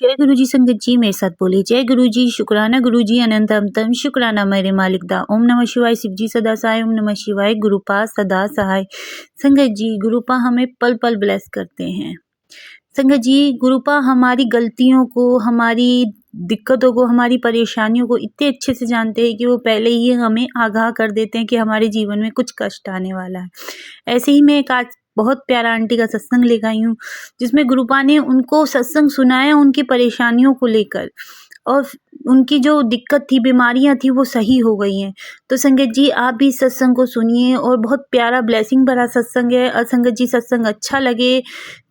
जय गुरु जी। संगत जी मेरे साथ बोले जय गुरु जी। शुक्राना गुरु जी अनंत अमतम, शुक्राना मेरे मालिक दा। ओम नमः शिवाय। शिव जी सदा सहाय। ओम नमः शिवाय। गुरुपा सदा सहाय। संगत जी गुरुपा हमें पल पल ब्लेस करते हैं। संगत जी गुरुपा हमारी गलतियों को, हमारी दिक्कतों को, हमारी परेशानियों को इतने अच्छे से जानते हैं कि वो पहले ही हमें आगाह कर देते हैं कि हमारे जीवन में कुछ कष्ट आने वाला है। ऐसे ही मैं एक आज बहुत प्यारा आंटी का सत्संग लेकर आई हूँ, जिसमें गुरुपा ने उनको सत्संग सुनाया उनकी परेशानियों को लेकर, और उनकी जो दिक्कत थी, बीमारियां थी, वो सही हो गई हैं। तो संगत जी आप भी सत्संग को सुनिए, और बहुत प्यारा ब्लेसिंग भरा सत्संग है। और संगत जी सत्संग अच्छा लगे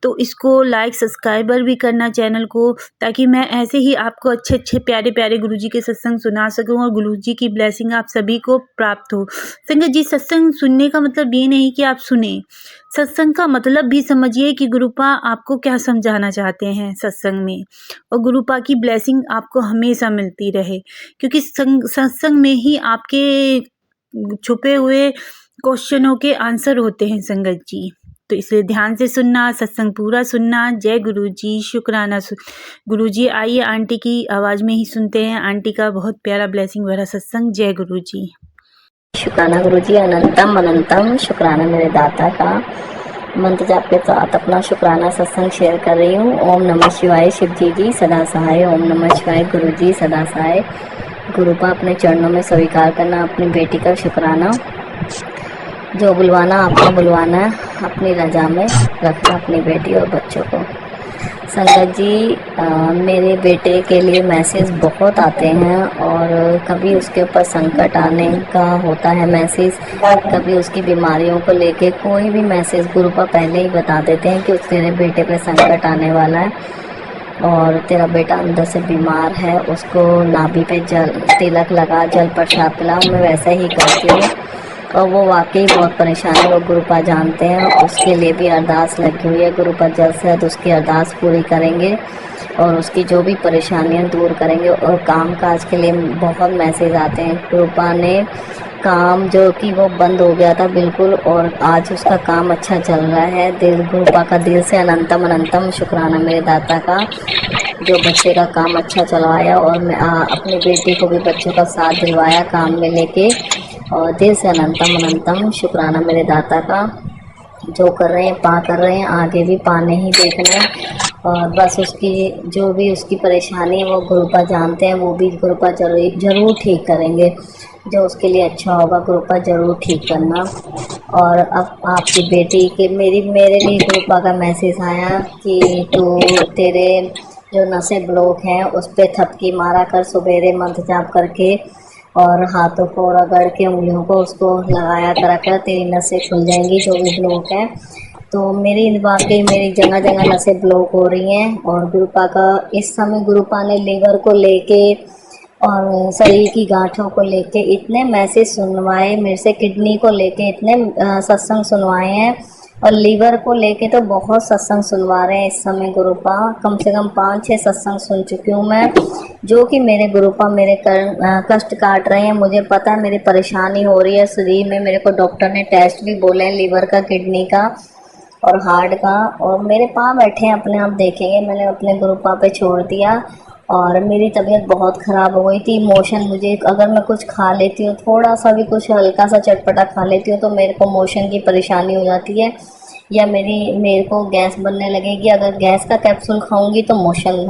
तो इसको लाइक सब्सक्राइबर भी करना चैनल को, ताकि मैं ऐसे ही आपको अच्छे अच्छे प्यारे प्यारे गुरु जी के सत्संग सुना सकूं और गुरु जी की ब्लेसिंग आप सभी को प्राप्त हो। संगत जी सत्संग सुनने का मतलब ये नहीं कि आप सुने, सत्संग का मतलब भी समझिए कि गुरुपा आपको क्या समझाना चाहते हैं सत्संग में, और गुरुपा की ब्लेसिंग आपको हमेशा मिलती रहे, क्योंकि सत्संग में ही आपके छुपे हुए क्वेश्चनों के आंसर होते हैं संगत जी। तो इसलिए ध्यान से सुनना, सत्संग पूरा सुनना। जय गुरु जी। शुक्राना गुरु जी। आइए आंटी की आवाज़ में ही सुनते हैं आंटी का बहुत प्यारा ब्लेसिंग भरा सत्संग। जय गुरु जी। शुक्राना गुरु जी अनंतम अनंतम। शुक्राना मेरे दाता का। मंत्र जाप के साथ अपना शुक्राना सत्संग शेयर कर रही हूँ। ओम नमः शिवाय। शिव जी सदा सहाय। ओम नमः शिवाय। गुरु जी सदा सहाय। गुरुपा अपने चरणों में स्वीकार करना अपनी बेटी का शुक्राना। जो बुलवाना आपने बुलवाना, अपनी रजा में रखना अपनी बेटी और बच्चों को। संगत जी मेरे बेटे के लिए मैसेज बहुत आते हैं, और कभी उसके ऊपर संकट आने का होता है मैसेज, कभी उसकी बीमारियों को लेके कोई भी मैसेज गुरुपा पहले ही बता देते हैं कि तेरे बेटे पे संकट आने वाला है, और तेरा बेटा अंदर से बीमार है, उसको नाभि पे जल तिलक लगा, जल प्रसाद पिला। मैं वैसा ही करती हूँ, और वो वाकई बहुत परेशान है, वो गुरुपा जानते हैं। उसके लिए भी अरदास लगी हुई है, गुरुपा जल्द से जल्द उसकी अरदास पूरी करेंगे और उसकी जो भी परेशानियां दूर करेंगे। और काम काज के लिए बहुत मैसेज आते हैं। गुरुपा ने काम जो कि वो बंद हो गया था बिल्कुल, और आज उसका काम अच्छा चल रहा है। दिल गुरुपा का दिल से अनंतम अनंतम शुक्राना मेरे दाता का, जो बच्चे का काम अच्छा चलवाया, और मैं अपनी बेटी को भी बच्चों का साथ दिलवाया काम में लेके, और दिल से अनंतम अनंतम शुक्राना मेरे दाता का। जो कर रहे हैं पा कर रहे हैं, आगे भी पाने ही देखना है। और बस उसकी जो भी उसकी परेशानी है वो गुरुपा जानते हैं, वो भी गुरुपा जरूर ठीक करेंगे। जो उसके लिए अच्छा होगा गुरुपा जरूर ठीक करना। और अब आपकी बेटी के मेरे लिए गुरुपा का मैसेज आया कि तू तेरे जो नसें ब्लॉक हैं उस पर थपकी मारा कर सवेरे मंत्र जाप करके, और हाथों को रगड़ के उंगलियों को उसको लगाया करा कर, तेरी नसें खुल जाएंगी जो भी ब्लॉक है। तो मेरी वाकई मेरी जगह जगह नसें ब्लॉक हो रही हैं, और गुरुपा का इस समय गुरुपा ने लीवर को लेके और शरीर की गांठों को लेके इतने मैसेज सुनवाए मेरे से, किडनी को लेके इतने सत्संग सुनवाए हैं, और लीवर को लेके तो बहुत सत्संग सुनवा रहे हैं इस समय गुरुपा। कम से कम 5-6 सत्संग सुन चुकी हूँ मैं, जो कि मेरे गुरुपा मेरे कष्ट काट रहे हैं। मुझे पता है मेरी परेशानी हो रही है शरीर में, मेरे को डॉक्टर ने टेस्ट भी बोले हैं लीवर का, किडनी का और हार्ट का, और मेरे पाँव बैठे हैं अपने आप देखेंगे। मैंने अपने गुरुपा पे छोड़ दिया, और मेरी तबीयत बहुत ख़राब हो गई थी। मोशन मुझे, अगर मैं कुछ खा लेती हूँ, थोड़ा सा भी कुछ हल्का सा चटपटा खा लेती हूँ, तो मेरे को मोशन की परेशानी हो जाती है, या मेरे को गैस बनने लगेगी। अगर गैस का कैप्सूल खाऊंगी तो मोशन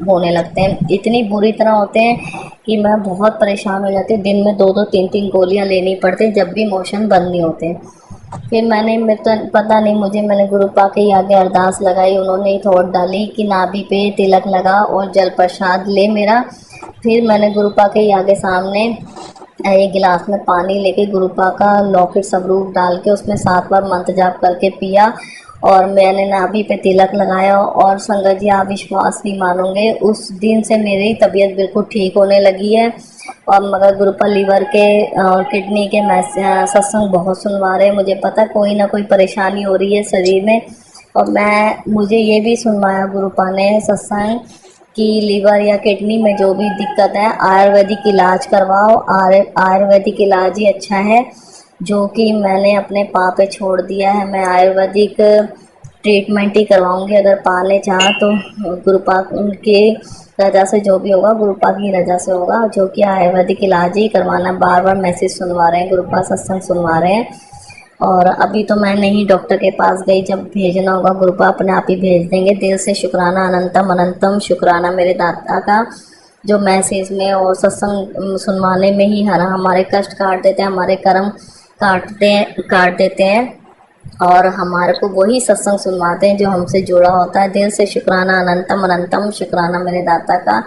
होने लगते हैं, इतनी बुरी तरह होते हैं कि मैं बहुत परेशान हो जाती हूँ। दिन में 2-2 3-3 गोलियाँ लेनी पड़ती जब भी मोशन बंद नहीं होते। फिर मेरे तो पता नहीं, मैंने गुरुपा के आगे अरदास लगाई, उन्होंने ही थोड़ डाली कि नाभि पे तिलक लगा और जल प्रसाद ले मेरा। फिर मैंने गुरुपा के आगे सामने एक गिलास में पानी लेके गुरुपा का लौकिक स्वरूप डाल के उसमें 7 बार मंत्र जाप करके पिया, और मैंने नाभि पे तिलक लगाया। और संगत जी आप विश्वास नहीं मानोगे, उस दिन से मेरी तबीयत बिल्कुल ठीक होने लगी है। और मगर गुरुपा लीवर के और किडनी के सत्संग बहुत सुनवा रहे हैं। मुझे पता कोई ना कोई परेशानी हो रही है शरीर में, और मुझे ये भी सुनवाया गुरुपा ने सत्संग कि लीवर या किडनी में जो भी दिक्कत है आयुर्वेदिक इलाज करवाओ। आयुर्वेदिक इलाज ही अच्छा है, जो कि मैंने अपने पाँव पे छोड़ दिया है। मैं आयुर्वेदिक ट्रीटमेंट ही करवाऊंगी, अगर पाने चाहा तो गुरुपा उनके रजा से जो भी होगा गुरुपा की रजा से होगा, जो कि आयुर्वेदिक इलाज ही करवाना। बार बार मैसेज सुनवा रहे हैं, गुरुपा सत्संग सुनवा रहे हैं। और अभी तो मैं नहीं डॉक्टर के पास गई, जब भेजना होगा गुरुपा अपने आप ही भेज देंगे। दिल से शुक्राना, अनंतम अनंतम शुक्राना मेरे दाता का, जो मैसेज में और सत्संग सुनवाने में ही हमारे कष्ट काट देते हैं, हमारे कर्म काट देते हैं और हमारे को वही सत्संग सुनवाते हैं जो हमसे जुड़ा होता है। दिल से शुक्राना, अनंतम अनंतम शुक्राना मेरे दाता का।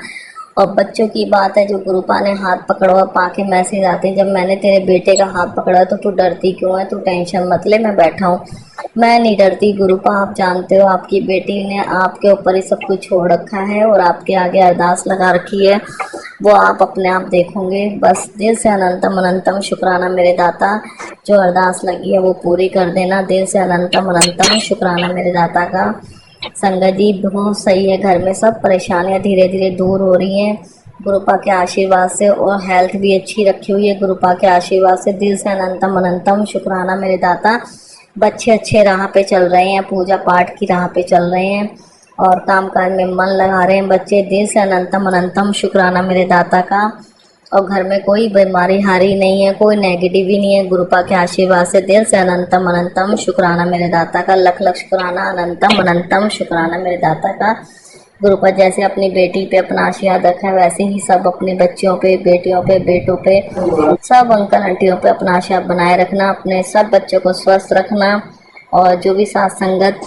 और बच्चों की बात है, जो गुरुपा ने हाथ पकड़वा पाके मैसेज आते हैं, जब मैंने तेरे बेटे का हाथ पकड़ा तो तू डरती क्यों है, तू टेंशन मत ले, मैं बैठा हूँ। मैं नहीं डरती गुरुपा, आप जानते हो आपकी बेटी ने आपके ऊपर ही सब कुछ छोड़ रखा है और आपके आगे अरदास लगा रखी है, वो आप अपने आप देखोगे। बस दिल से अनंतम अनंतम शुक्राना मेरे दाता, जो अरदास लगी है वो पूरी कर देना। दिल से अनंतम अनंतम शुक्राना मेरे दाता का। संगत जी बहुत सही है, घर में सब परेशानियां धीरे धीरे दूर हो रही हैं गुरुपा के आशीर्वाद से, और हेल्थ भी अच्छी रखी हुई है गुरुपा के आशीर्वाद से। दिल से अनंतम अनंतम शुक्राना मेरे दाता। बच्चे अच्छे राह पे चल रहे हैं, पूजा पाठ की राह पे चल रहे हैं और कामकाज में मन लगा रहे हैं बच्चे। दिल से अनंतम अनंतम शुक्राना मेरे दाता का। और घर में कोई बीमारी हारी नहीं है, कोई नेगेटिव ही नहीं है गुरुपा के आशीर्वाद से। दिल से अनंतम अनंतम शुक्राना मेरे दाता का, लख लख शुक्राना, अनंतम अनंतम शुक्राना मेरे दाता का। गुरुपा जैसे अपनी बेटी पे अपना आशीर्वाद रखा है, वैसे ही सब अपने बच्चों पे, बेटियों पे, बेटों पे, सब अंकल आंटियों पे अपना आशीर्वाद बनाए रखना, अपने सब बच्चों को स्वस्थ रखना। और जो भी साथ संगत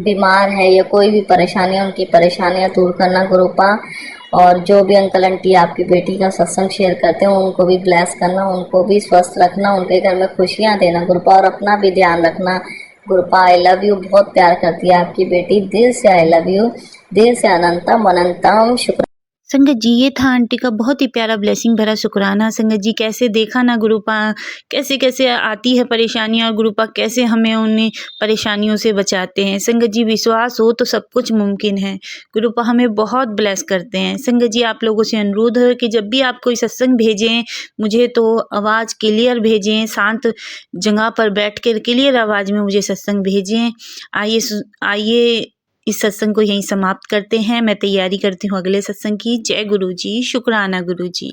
बीमार है या कोई भी परेशानी है, उनकी परेशानियां दूर करना गुरुपा। और जो भी अंकल आंटी आपकी बेटी का सत्संग शेयर करते हैं उनको भी ब्लेस करना, उनको भी स्वस्थ रखना, उनके घर में खुशियां देना गुरुपा, और अपना भी ध्यान रखना गुरुपा। आई लव यू, बहुत प्यार करती है आपकी बेटी, दिल से आई लव यू, दिल से अनंतम अनंतम शुक्र। संगत जी ये था आंटी का बहुत ही प्यारा ब्लेसिंग भरा शुक्राना। संगत जी कैसे देखा ना गुरुपा कैसे कैसे आती है परेशानियाँ और गुरुपा कैसे हमें उन्हें परेशानियों से बचाते हैं। संगत जी विश्वास हो तो सब कुछ मुमकिन है। गुरुपा हमें बहुत ब्लेस करते हैं। संगत जी आप लोगों से अनुरोध है कि जब भी आप कोई सत्संग भेजें मुझे तो आवाज़ क्लियर भेजें, शांत जगह पर बैठ कर क्लियर आवाज़ में मुझे सत्संग भेजें। आइए इस सत्संग को यहीं समाप्त करते हैं। मैं तैयारी करती हूँ अगले सत्संग की। जय गुरु जी, शुक्राना गुरु जी।